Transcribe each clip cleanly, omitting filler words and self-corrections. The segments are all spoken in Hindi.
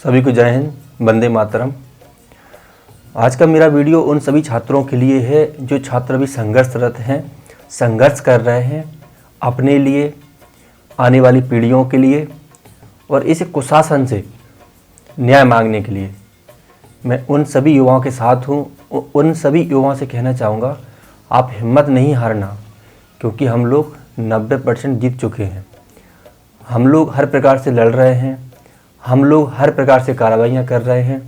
सभी को जय हिंद, वंदे मातरम। आज का मेरा वीडियो उन सभी छात्रों के लिए है जो छात्र अभी संघर्षरत हैं, संघर्ष कर रहे हैं अपने लिए, आने वाली पीढ़ियों के लिए और इस कुशासन से न्याय मांगने के लिए। मैं उन सभी युवाओं के साथ हूँ। उन सभी युवाओं से कहना चाहूँगा, आप हिम्मत नहीं हारना, क्योंकि हम लोग 90% जीत चुके हैं। हम लोग हर प्रकार से लड़ रहे हैं, हम लोग हर प्रकार से कार्रवाइयाँ कर रहे हैं।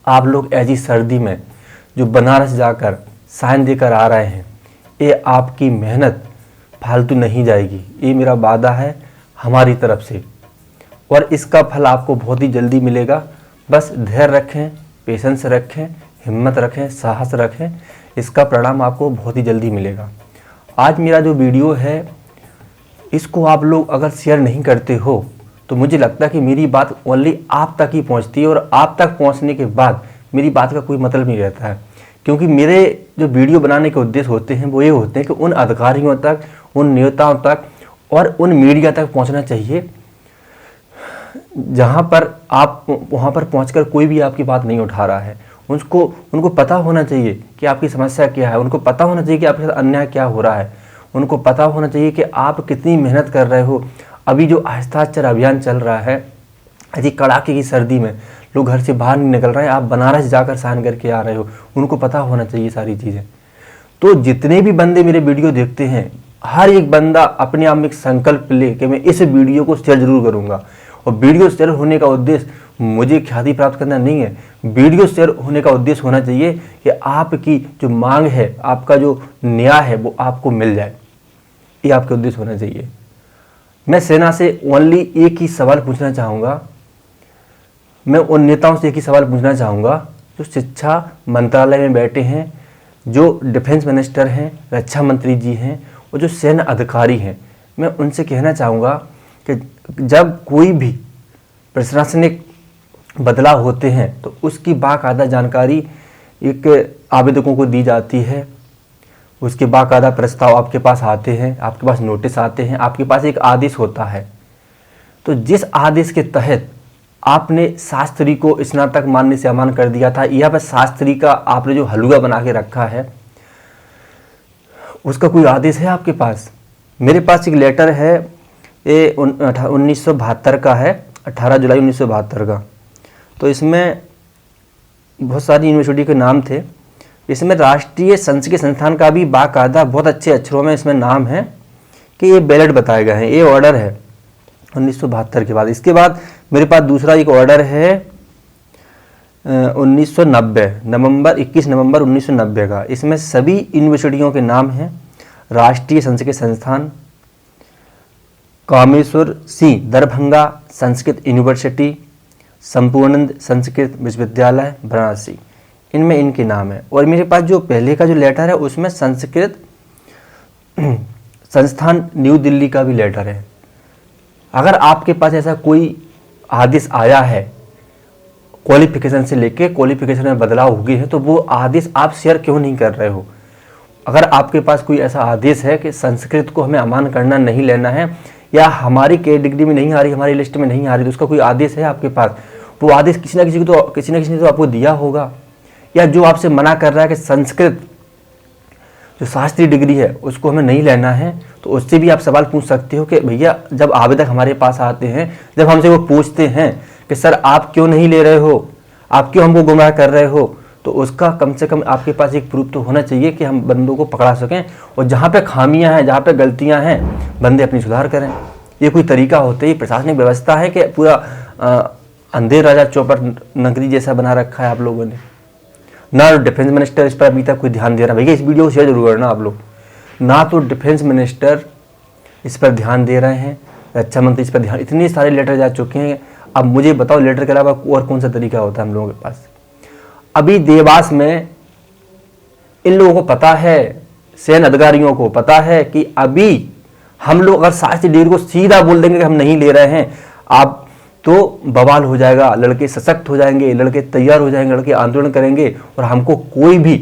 आप लोग ऐसी सर्दी में जो बनारस जाकर साइन देकर आ रहे हैं, ये आपकी मेहनत फालतू नहीं जाएगी। ये मेरा वादा है हमारी तरफ से, और इसका फल आपको बहुत ही जल्दी मिलेगा। बस धैर्य रखें, पेशेंस रखें, हिम्मत रखें, साहस रखें, इसका परिणाम आपको बहुत ही जल्दी मिलेगा। आज मेरा जो वीडियो है, इसको आप लोग अगर शेयर नहीं करते हो तो मुझे लगता है कि मेरी बात ओनली आप तक ही पहुंचती है, और आप तक पहुंचने के बाद मेरी बात का कोई मतलब नहीं रहता है। क्योंकि मेरे जो वीडियो बनाने के उद्देश्य होते हैं वो ये होते हैं कि उन अधिकारियों तक, उन नेताओं तक और उन मीडिया तक पहुंचना चाहिए जहां पर आप वहां पर पहुंचकर कोई भी आपकी बात नहीं उठा रहा है। उनको पता होना चाहिए कि आपकी समस्या क्या है, उनको पता होना चाहिए कि आपके साथ अन्याय क्या हो रहा है, उनको पता होना चाहिए कि आप कितनी मेहनत कर रहे हो। अभी जो हस्ताक्षर अभियान चल रहा है, अजी कड़ाके की सर्दी में लोग घर से बाहर नहीं निकल रहे हैं, आप बनारस जाकर साइन करके आ रहे हो, उनको पता होना चाहिए सारी चीज़ें। तो जितने भी बंदे मेरे वीडियो देखते हैं, हर एक बंदा अपने आप में एक संकल्प ले कि मैं इस वीडियो को शेयर जरूर करूँगा। और वीडियो शेयर होने का उद्देश्य मुझे ख्याति प्राप्त करना नहीं है। वीडियो शेयर होने का उद्देश्य होना चाहिए कि आपकी जो मांग है, आपका जो न्याय है, वो आपको मिल जाए। ये आपका उद्देश्य होना चाहिए। मैं सेना से ओनली एक ही सवाल पूछना चाहूँगा, मैं उन नेताओं से एक ही सवाल पूछना चाहूँगा जो शिक्षा मंत्रालय में बैठे हैं, जो डिफेंस मिनिस्टर हैं, रक्षा मंत्री जी हैं और जो सैन्य अधिकारी हैं। मैं उनसे कहना चाहूँगा कि जब कोई भी प्रशासनिक बदलाव होते हैं तो उसकी बाकायदा जानकारी एक आवेदकों को दी जाती है। उसके बाकायदा प्रस्ताव आपके पास आते हैं, आपके पास नोटिस आते हैं, आपके पास एक आदेश होता है। तो जिस आदेश के तहत आपने शास्त्री को स्नातक मानने से अमान कर दिया था, या फिर शास्त्री का आपने जो हलवा बना के रखा है, उसका कोई आदेश है आपके पास? मेरे पास एक लेटर है, ये 1972 का है, 18 जुलाई 1972 का। तो इसमें बहुत सारी यूनिवर्सिटी के नाम थे। इसमें राष्ट्रीय संस्कृत संस्थान का भी बाकायदा बहुत अच्छे अक्षरों में इसमें नाम है कि ये बैलेट बताए गए हैं। ये ऑर्डर है 1972 के बाद। इसके बाद मेरे पास दूसरा एक ऑर्डर है 1990 नवंबर 21 नवंबर 1990 का। इसमें सभी यूनिवर्सिटियों के नाम हैं। राष्ट्रीय संस्कृत संस्थान, कामेश्वर सिंह दरभंगा संस्कृत यूनिवर्सिटी, संपूर्णानंद संस्कृत विश्वविद्यालय वाराणसी, इनमें इनके नाम है। और मेरे पास जो पहले का जो लेटर है उसमें संस्कृत संस्थान न्यू दिल्ली का भी लेटर है। अगर आपके पास ऐसा कोई आदेश आया है, क्वालिफिकेशन से लेके क्वालिफिकेशन में बदलाव हो गए हैं, तो वो आदेश आप शेयर क्यों नहीं कर रहे हो? अगर आपके पास कोई ऐसा आदेश है कि संस्कृत को हमें अमान करना नहीं लेना है, या हमारी कैटेगरी में नहीं आ रही, हमारी लिस्ट में नहीं आ रही, तो उसका कोई आदेश है आपके पास? वो आदेश किसी न किसी ने तो आपको दिया होगा। या जो आपसे मना कर रहा है कि संस्कृत जो शास्त्रीय डिग्री है उसको हमें नहीं लेना है, तो उससे भी आप सवाल पूछ सकते हो कि भैया, जब आवेदक हमारे पास आते हैं, जब हमसे वो पूछते हैं कि सर आप क्यों नहीं ले रहे हो, आप क्यों हमको गुमराह कर रहे हो, तो उसका कम से कम आपके पास एक प्रूफ तो होना चाहिए कि हम बंदों को पकड़ा सकें, और जहाँ पे खामियां हैं, जहाँ पे गलतियां हैं, बंदे अपनी सुधार करें। ये कोई तरीका होता है? ये प्रशासनिक व्यवस्था है कि पूरा अंधेर राजा चौपट नगरी जैसा बना रखा है आप लोगों ने? ना डिफेंस मिनिस्टर इस पर अभी तक कोई ध्यान दे रहा है। भैया, इस वीडियो को शेयर जरूर करना आप लोग। ना तो डिफेंस मिनिस्टर इस पर ध्यान दे रहे हैं, रक्षा मंत्री इस पर ध्यान, इतने सारे लेटर जा चुके हैं। अब मुझे बताओ, लेटर के अलावा और कौन सा तरीका होता है हम लोगों के पास? अभी देवास में इन लोगों को पता है, सैन्य अधिकारियों को पता है कि अभी हम लोग अगर शास्त्रीय डिग्री को सीधा बोल देंगे कि हम नहीं ले रहे हैं, आप तो बवाल हो जाएगा। लड़के सशक्त हो जाएंगे, लड़के तैयार हो जाएंगे, लड़के आंदोलन करेंगे, और हमको कोई भी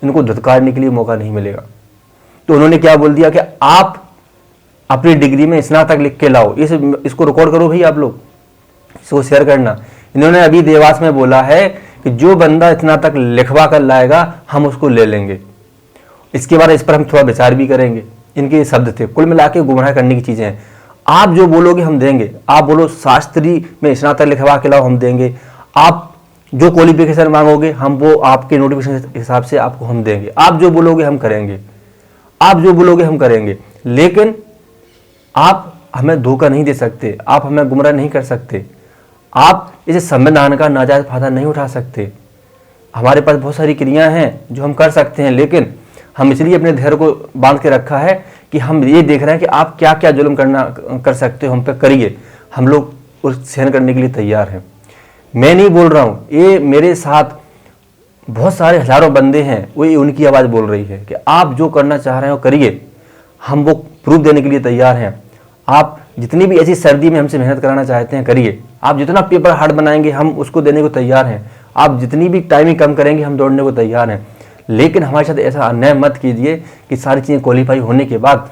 इनको धुतकारने के लिए मौका नहीं मिलेगा। तो उन्होंने क्या बोल दिया कि आप अपनी डिग्री में स्नातक लिख के लाओ। इसको रिकॉर्ड करो भाई, आप लोग इसको शेयर करना। इन्होंने अभी देवास में बोला है कि जो बंदा इतना तक लिखवा कर लाएगा हम उसको ले लेंगे। इसके बाद इस पर हम थोड़ा विचार भी करेंगे। इनके ये शब्द थे। कुल मिला के गुमराह करने की चीज़ें हैं। आप जो बोलोगे हम देंगे। आप बोलो शास्त्री में स्नातक लिखवा के लाओ, हम देंगे। आप जो क्वालिफिकेशन मांगोगे हम वो आपके नोटिफिकेशन के हिसाब से आपको हम देंगे। आप जो बोलोगे हम करेंगे। आप जो बोलोगे हम करेंगे। लेकिन आप हमें धोखा नहीं दे सकते, आप हमें गुमराह नहीं कर सकते, आप इस संविधान का नाजायज फायदा नहीं उठा सकते। हमारे पास बहुत सारी क्रियाएं हैं जो हम कर सकते हैं, लेकिन हम इसलिए अपने धैर्य को बांध के रखा है कि हम ये देख रहे हैं कि आप क्या क्या जुल्म कर सकते हो, हम पे करिए। हम लोग उस सहन करने के लिए तैयार हैं। मैं नहीं बोल रहा हूँ, ये मेरे साथ बहुत सारे हजारों बंदे हैं, वो उनकी आवाज़ बोल रही है कि आप जो करना चाह रहे हो करिए। हम वो प्रूफ देने के लिए तैयार हैं। आप जितनी भी ऐसी सर्दी में हमसे मेहनत कराना चाहते हैं करिए। आप जितना पेपर हार्ड बनाएंगे हम उसको देने को तैयार हैं। आप जितनी भी टाइमिंग कम करेंगे हम दौड़ने को तैयार हैं। लेकिन हमारे साथ ऐसा अन्याय मत कीजिए कि सारी चीज़ें क्वालिफाई होने के बाद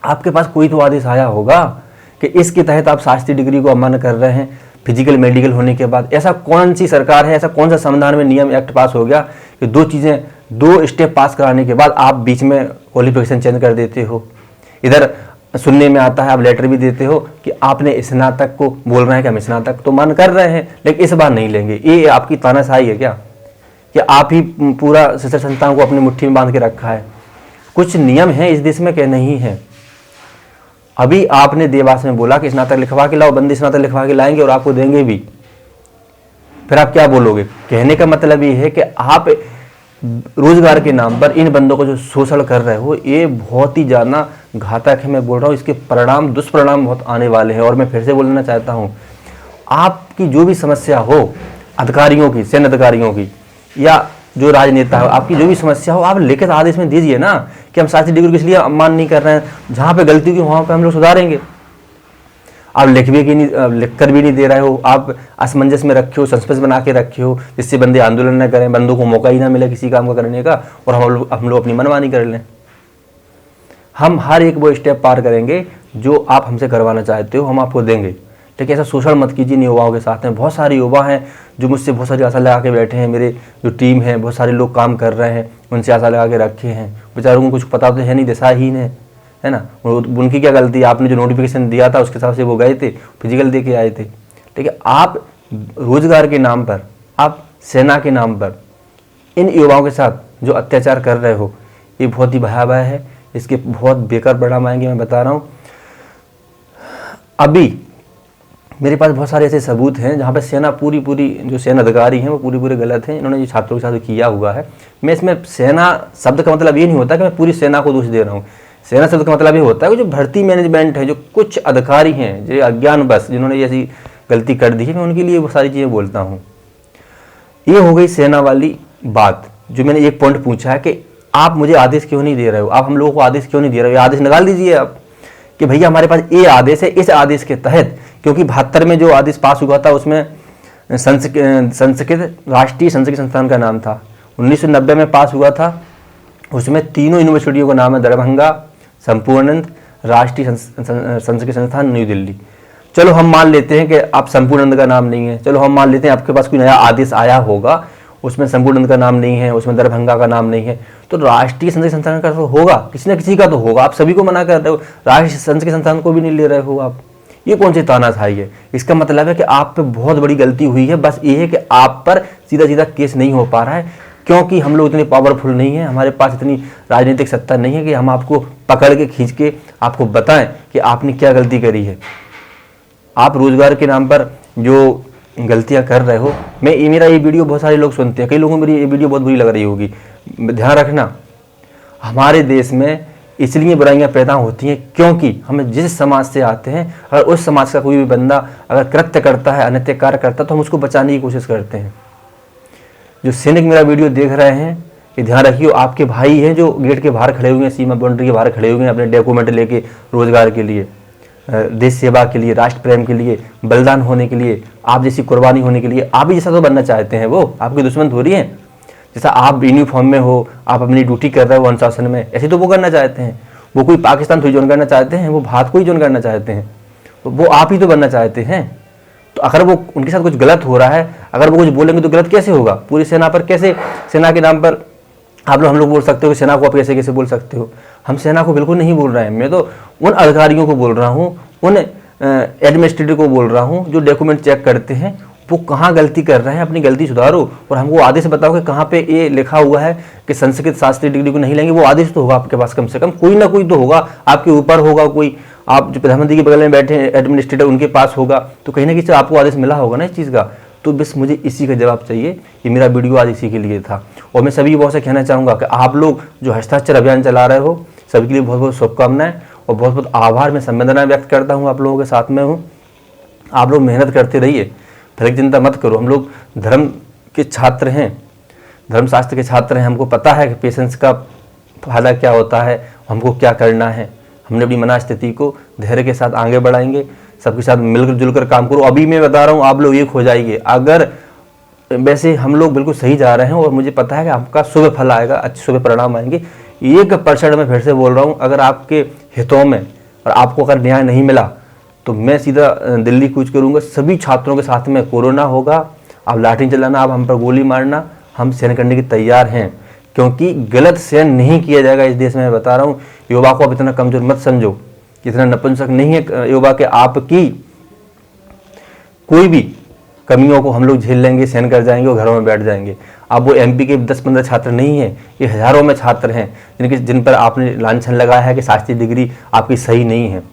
आपके पास कोई तो आदेश आया होगा कि इसके तहत आप शास्त्री डिग्री को अमान्य कर रहे हैं फिजिकल मेडिकल होने के बाद। ऐसा कौन सी सरकार है, ऐसा कौन सा संविधान में नियम एक्ट पास हो गया कि दो स्टेप पास कराने के बाद आप बीच में क्वालिफिकेशन चेंज कर देते हो। इधर सुनने में आता है, आप लेटर भी देते हो कि आपने स्नातक को बोल रहे हैं कि हम स्नातक तो मान कर रहे हैं लेकिन इस बार नहीं लेंगे। ये आपकी तानाशाही है क्या? कि आप ही पूरा शिक्षण संस्थान को अपनी मुट्ठी में बांध के रखा है? कुछ नियम है इस देश में कि नहीं है? अभी आपने देवास में बोला कि स्नातक लिखवा के लाओ, बंदे स्नातक लिखवा के लाएंगे और आपको देंगे भी। फिर आप क्या बोलोगे? कहने का मतलब ये है कि आप रोजगार के नाम पर इन बंदों को जो शोषण कर रहे हो ये बहुत ही ज़्यादा घातक है। मैं बोल रहा हूँ इसके दुष्परिणाम बहुत आने वाले हैं। और मैं फिर से बोलना चाहता हूँ, आपकी जो भी समस्या हो, अधिकारियों की, सैन्य अधिकारियों की या जो राजनेता हो, आपकी जो भी समस्या हो आप लिखित आदेश में दीजिए ना कि हम शास्त्री डिग्री को इसलिए अम्मान नहीं कर रहे हैं, जहाँ पे गलती की वहाँ पे हम लोग सुधारेंगे। आप लिख कर भी नहीं दे रहे हो, आप असमंजस में रखे हो, सस्पेंस बना के रखे हो जिससे बंदे आंदोलन न करें, बंदों को मौका ही ना मिले किसी काम का करने का और हम लोग अपनी मनमानी कर लें। हम हर एक वो स्टेप पार करेंगे जो आप हमसे करवाना चाहते हो, हम आपको देंगे। लेकिन ऐसा शोषण मत कीजिए युवाओं के साथ में। बहुत सारे युवा हैं जो मुझसे बहुत सारी आशा लगा के बैठे हैं। मेरे जो टीम है बहुत सारे लोग काम कर रहे हैं, उनसे आशा लगा के रखे हैं। बेचारों को कुछ पता तो है नहीं, दिशाहीन है ना। उनकी क्या गलती? आपने जो नोटिफिकेशन दिया था उसके हिसाब से वो गए थे, फिजिकल दे के आए थे। ठीक है, आप रोजगार के नाम पर, आप सेना के नाम पर इन युवाओं के साथ जो अत्याचार कर रहे हो ये बहुत ही भयावह है। इसके बहुत बेकार परिणाम आएंगे, मैं बता रहा हूँ। अभी मेरे पास बहुत सारे ऐसे सबूत हैं जहाँ पे सेना पूरी जो सेना अधिकारी हैं वो पूरे गलत हैं। इन्होंने जो छात्रों के साथ किया हुआ है, मैं इसमें सेना शब्द का मतलब ये नहीं होता कि मैं पूरी सेना को दोष दे रहा हूँ। सेना शब्द का मतलब ये होता है कि जो भर्ती मैनेजमेंट है, जो कुछ अधिकारी हैं जो अज्ञानवश जिन्होंने ऐसी गलती कर दी है, मैं उनके लिए वो सारी चीज़ें बोलता हूँ। ये हो गई सेना वाली बात। जो मैंने एक पॉइंट पूछा है कि आप मुझे आदेश क्यों नहीं दे रहे हो, आप हम लोगों को आदेश क्यों नहीं दे रहे हो? आदेश निकाल दीजिए आप कि भैया हमारे पास ये आदेश है, इस आदेश के तहत, क्योंकि 72 में जो आदेश पास हुआ था उसमें संस्कृत राष्ट्रीय संस्कृत संस्थान का नाम था। 1990 में पास हुआ था, उसमें तीनों यूनिवर्सिटियों का नाम है दरभंगा, संपूर्णानंद, राष्ट्रीय संस्कृत संस्थान नई दिल्ली। चलो हम मान लेते हैं कि आप संपूर्णानंद का नाम नहीं है, चलो हम मान लेते हैं आपके पास कोई नया आदेश आया होगा उसमें संपूर्णानंद का नाम नहीं है, उसमें दरभंगा का नाम नहीं है, तो राष्ट्रीय संस्कृत संस्थान का तो होगा, किसी न किसी का तो होगा। आप सभी को मना कर रहे हो, राष्ट्रीय संस्कृत संस्थान को भी नहीं ले रहे हो आप। ये कौन सी तानाशाही है? इसका मतलब है कि आप पे बहुत बड़ी गलती हुई है। बस ये है कि आप पर सीधा केस नहीं हो पा रहा है क्योंकि हम लोग इतने पावरफुल नहीं है, हमारे पास इतनी राजनीतिक सत्ता नहीं है कि हम आपको पकड़ के खींच के आपको बताएं कि आपने क्या गलती करी है। आप रोजगार के नाम पर जो गलतियां कर रहे हो, मेरा ये वीडियो बहुत सारे लोग सुनते हैं, कई लोगों को मेरी ये वीडियो बहुत बुरी लग रही होगी। ध्यान रखना, हमारे देश में इसलिए बुराइयां पैदा होती हैं क्योंकि हम जिस समाज से आते हैं, अगर उस समाज का कोई भी बंदा अगर कृत्य करता है, अनैतिक कार्य करता है, तो हम उसको बचाने की कोशिश करते हैं। जो सैनिक मेरा वीडियो देख रहे हैं, ये ध्यान रखिए, आपके भाई हैं जो गेट के बाहर खड़े हुए हैं, सीमा बाउंड्री के बाहर खड़े हुए हैं अपने डॉक्यूमेंट लेके, रोजगार के लिए, देश सेवा के लिए, राष्ट्र प्रेम के लिए, बलिदान होने के लिए, आप जैसी कुर्बानी होने के लिए। आप भी जैसा तो बनना चाहते हैं, वो आपके दुश्मन थोड़ी हैं। जैसा आप यूनिफॉर्म में हो, आप अपनी ड्यूटी कर रहे हो अनुशासन में, ऐसे तो वो करना चाहते हैं। वो कोई पाकिस्तान थोड़ी ज्वाइन करना चाहते हैं, वो भारत को ही ज्वाइन करना चाहते हैं, तो वो आप ही तो बनना चाहते हैं। तो अगर वो उनके साथ कुछ गलत हो रहा है, अगर वो कुछ बोलेंगे तो गलत कैसे होगा? पूरी सेना पर कैसे, सेना के नाम पर हम लोग बोल सकते हो कि सेना को आप कैसे कैसे बोल सकते हो? हम सेना को बिल्कुल नहीं बोल रहे हैं, मैं तो उन अधिकारियों को बोल रहा हूँ, उन एडमिनिस्ट्रेटिव को बोल रहा हूँ जो डॉक्यूमेंट चेक करते हैं, वो कहाँ गलती कर रहे हैं, अपनी गलती सुधारो और हमको आदेश बताओ कि कहाँ पे ये लिखा हुआ है कि संस्कृत शास्त्री डिग्री को नहीं लेंगे। वो आदेश तो होगा आपके पास, कम से कम कोई ना कोई तो होगा, आपके ऊपर होगा कोई, आप जो प्रधानमंत्री के बगल में बैठे हैं एडमिनिस्ट्रेटर उनके पास होगा, तो कहीं ना कहीं से आपको आदेश मिला होगा ना इस चीज़ का। तो बस मुझे इसी का जवाब चाहिए। ये मेरा वीडियो आज इसी के लिए था और मैं सभी युवाओं से कहना चाहूँगा कि आप लोग जो हस्ताक्षर अभियान चला रहे हो, सभी के लिए बहुत बहुत शुभकामनाएं और बहुत बहुत आभार, मैं संवेदना व्यक्त करता हूँ, आप लोगों के साथ में हूँ। आप लोग मेहनत करते रहिए, फल की चिंता मत करो। हम लोग धर्म के छात्र हैं, धर्मशास्त्र के छात्र हैं, हमको पता है कि पेशेंस का फायदा क्या होता है, हमको क्या करना है। हमने अपनी मनस्थिति को धैर्य के साथ आगे बढ़ाएंगे, सबके साथ मिलकर जुलकर काम करो। अभी मैं बता रहा हूँ, आप लोग एक हो जाइए। अगर वैसे हम लोग बिल्कुल सही जा रहे हैं और मुझे पता है कि आपका शुभ फल आएगा, अच्छे शुभ परिणाम आएंगे। 1% मैं फिर से बोल रहा हूँ, अगर आपके हितों में और आपको अगर न्याय नहीं मिला तो मैं सीधा दिल्ली कूच करूँगा। सभी छात्रों के साथ में कोरोना होगा, आप लाठी चलाना, आप हम पर गोली मारना, हम सहन करने के तैयार हैं, क्योंकि गलत सहन नहीं किया जाएगा इस देश में। मैं बता रहा हूँ, युवा को आप इतना कमजोर मत समझो, इतना नपुंसक नहीं है युवा के। आपकी कोई भी कमियों को हम लोग झेल लेंगे, सहन कर जाएंगे और घरों में बैठ जाएंगे। अब वो एमपी के 10-15 छात्र नहीं हैं, ये हजारों में छात्र हैं जिन पर आपने लांछन लगाया है कि शास्त्रीय डिग्री आपकी सही नहीं है।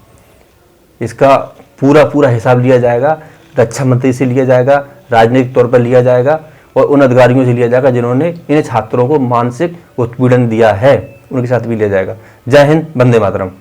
इसका पूरा हिसाब लिया जाएगा, रक्षा मंत्री से लिया जाएगा, राजनीतिक तौर पर लिया जाएगा और उन अधिकारियों से लिया जाएगा जिन्होंने इन छात्रों को मानसिक उत्पीड़न दिया है, उनके साथ भी लिया जाएगा। जय हिंद, वंदे मातरम।